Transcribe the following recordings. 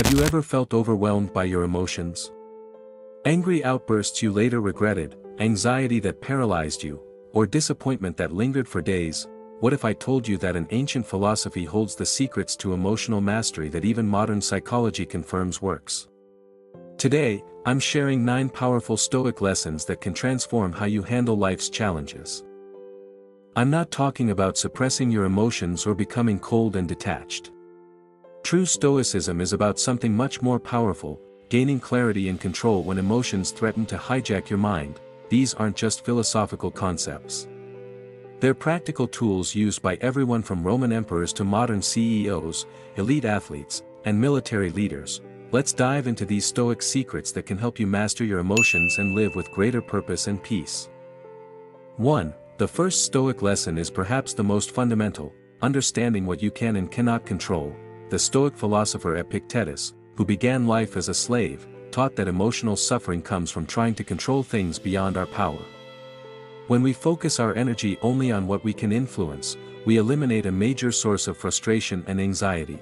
Have you ever felt overwhelmed by your emotions? Angry outbursts you later regretted, anxiety that paralyzed you, or disappointment that lingered for days? What if I told you that an ancient philosophy holds the secrets to emotional mastery that even modern psychology confirms works? Today, I'm sharing 9 powerful Stoic lessons that can transform how you handle life's challenges. I'm not talking about suppressing your emotions or becoming cold and detached. True Stoicism is about something much more powerful, gaining clarity and control when emotions threaten to hijack your mind. These aren't just philosophical concepts. They're practical tools used by everyone from Roman emperors to modern CEOs, elite athletes, and military leaders. Let's dive into these Stoic secrets that can help you master your emotions and live with greater purpose and peace. 1. The first Stoic lesson is perhaps the most fundamental: understanding what you can and cannot control. The Stoic philosopher Epictetus, who began life as a slave, taught that emotional suffering comes from trying to control things beyond our power. When we focus our energy only on what we can influence, we eliminate a major source of frustration and anxiety.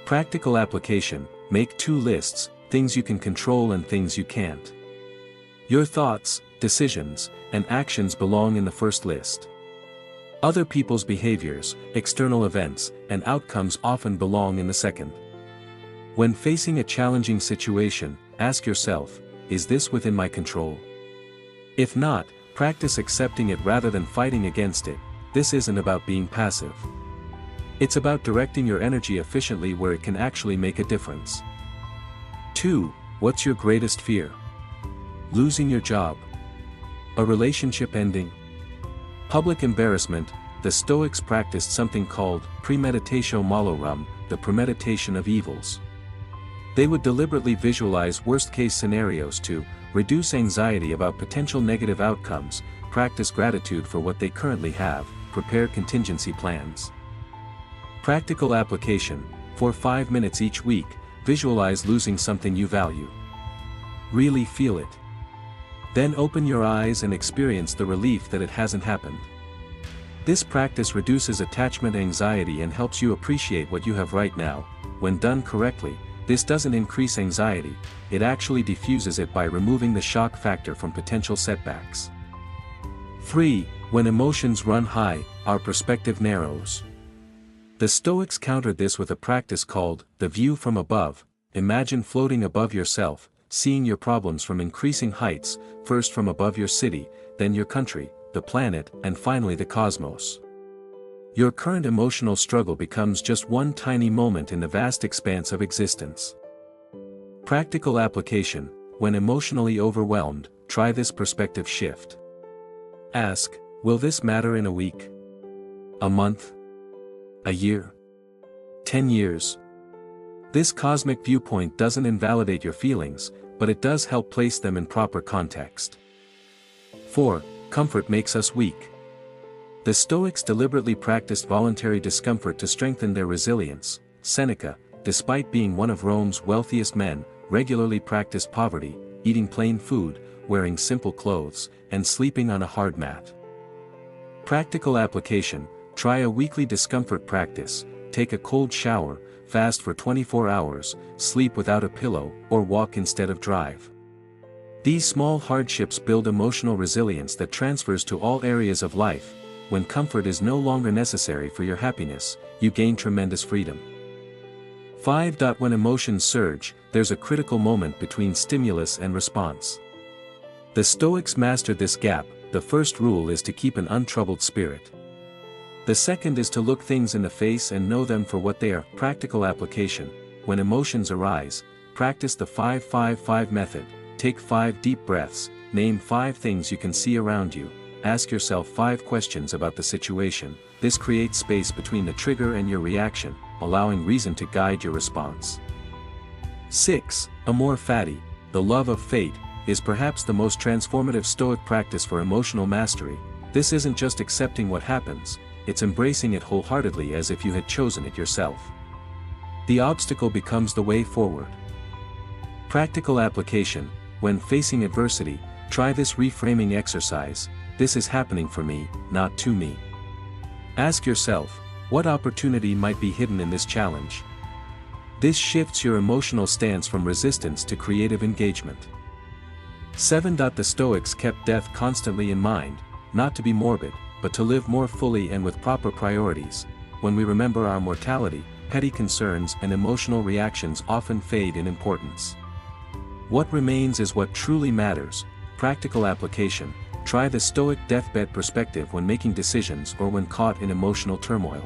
Practical application: make 2 lists, things you can control and things you can't. Your thoughts, decisions, and actions belong in the first list. Other people's behaviors, external events, and outcomes often belong in the second. When facing a challenging situation, ask yourself, is this within my control? If not, practice accepting it rather than fighting against it. This isn't about being passive. It's about directing your energy efficiently where it can actually make a difference. 2. What's your greatest fear? Losing your job? A relationship ending? Public embarrassment? The Stoics practiced something called premeditatio malorum, the premeditation of evils. They would deliberately visualize worst-case scenarios to reduce anxiety about potential negative outcomes, practice gratitude for what they currently have, prepare contingency plans. Practical application: for 5 minutes each week, visualize losing something you value. Really feel it. Then open your eyes and experience the relief that it hasn't happened. This practice reduces attachment anxiety and helps you appreciate what you have right now. When done correctly, this doesn't increase anxiety, it actually diffuses it by removing the shock factor from potential setbacks. 3. When emotions run high, our perspective narrows. The Stoics countered this with a practice called the view from above. Imagine floating above yourself, seeing your problems from increasing heights, first from above your city, then your country, the planet, and finally the cosmos. Your current emotional struggle becomes just one tiny moment in the vast expanse of existence. Practical application: when emotionally overwhelmed, try this perspective shift. Ask, will this matter in a week? A month? A year? 10 years? This cosmic viewpoint doesn't invalidate your feelings, but it does help place them in proper context. 4. Comfort makes us weak. The Stoics deliberately practiced voluntary discomfort to strengthen their resilience. Seneca, despite being one of Rome's wealthiest men, regularly practiced poverty, eating plain food, wearing simple clothes, and sleeping on a hard mat. Practical application: try a weekly discomfort practice, take a cold shower, fast for 24 hours, sleep without a pillow, or walk instead of drive. These small hardships build emotional resilience that transfers to all areas of life. When comfort is no longer necessary for your happiness, you gain tremendous freedom. 5. When emotions surge, there's a critical moment between stimulus and response. The Stoics mastered this gap. The first rule is to keep an untroubled spirit. The second is to look things in the face and know them for what they are. Practical application: when emotions arise, practice the 5-5-5 method. Take 5 deep breaths, name 5 things you can see around you, ask yourself 5 questions about the situation. This creates space between the trigger and your reaction, allowing reason to guide your response. 6. Amor fati, the love of fate, is perhaps the most transformative Stoic practice for emotional mastery. This isn't just accepting what happens, it's embracing it wholeheartedly as if you had chosen it yourself. The obstacle becomes the way forward. Practical application: when facing adversity, try this reframing exercise: this is happening for me, not to me. Ask yourself, what opportunity might be hidden in this challenge? This shifts your emotional stance from resistance to creative engagement. 7. The Stoics kept death constantly in mind, not to be morbid, but to live more fully and with proper priorities. When we remember our mortality, petty concerns and emotional reactions often fade in importance. What remains is what truly matters. Practical application: try the Stoic deathbed perspective when making decisions or when caught in emotional turmoil.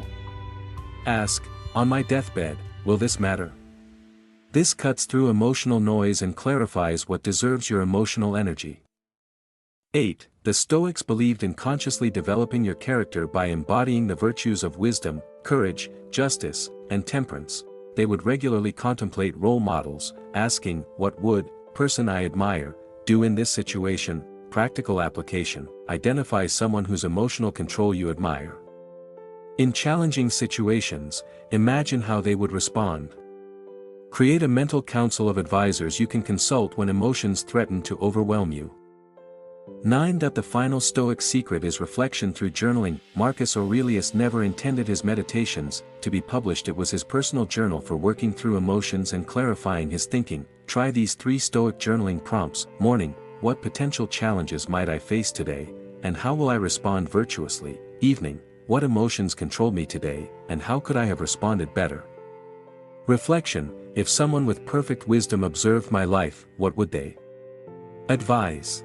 Ask, on my deathbed, will this matter? This cuts through emotional noise and clarifies what deserves your emotional energy. 8. The Stoics believed in consciously developing your character by embodying the virtues of wisdom, courage, justice, and temperance. They would regularly contemplate role models, asking, what would person I admire do in this situation? Practical application: identify someone whose emotional control you admire. In challenging situations, imagine how they would respond. Create a mental council of advisors you can consult when emotions threaten to overwhelm you. 9. The final Stoic secret is reflection through journaling. Marcus Aurelius never intended his meditations to be published. It was his personal journal for working through emotions and clarifying his thinking. Try these 3 Stoic journaling prompts. Morning: what potential challenges might I face today, and how will I respond virtuously? Evening: what emotions controlled me today, and how could I have responded better? Reflection: if someone with perfect wisdom observed my life, what would they advise?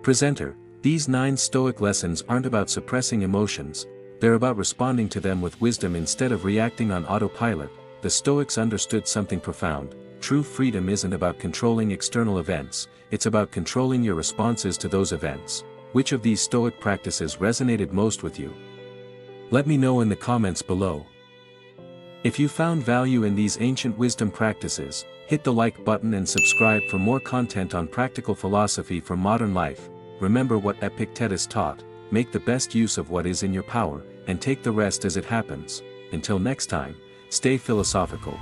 Presenter: these 9 Stoic lessons aren't about suppressing emotions, they're about responding to them with wisdom instead of reacting on autopilot. The Stoics understood something profound. True freedom isn't about controlling external events, it's about controlling your responses to those events. Which of these Stoic practices resonated most with you? Let me know in the comments below. If you found value in these ancient wisdom practices, hit the like button and subscribe for more content on practical philosophy for modern life. Remember what Epictetus taught: make the best use of what is in your power, and take the rest as it happens. Until next time, stay philosophical.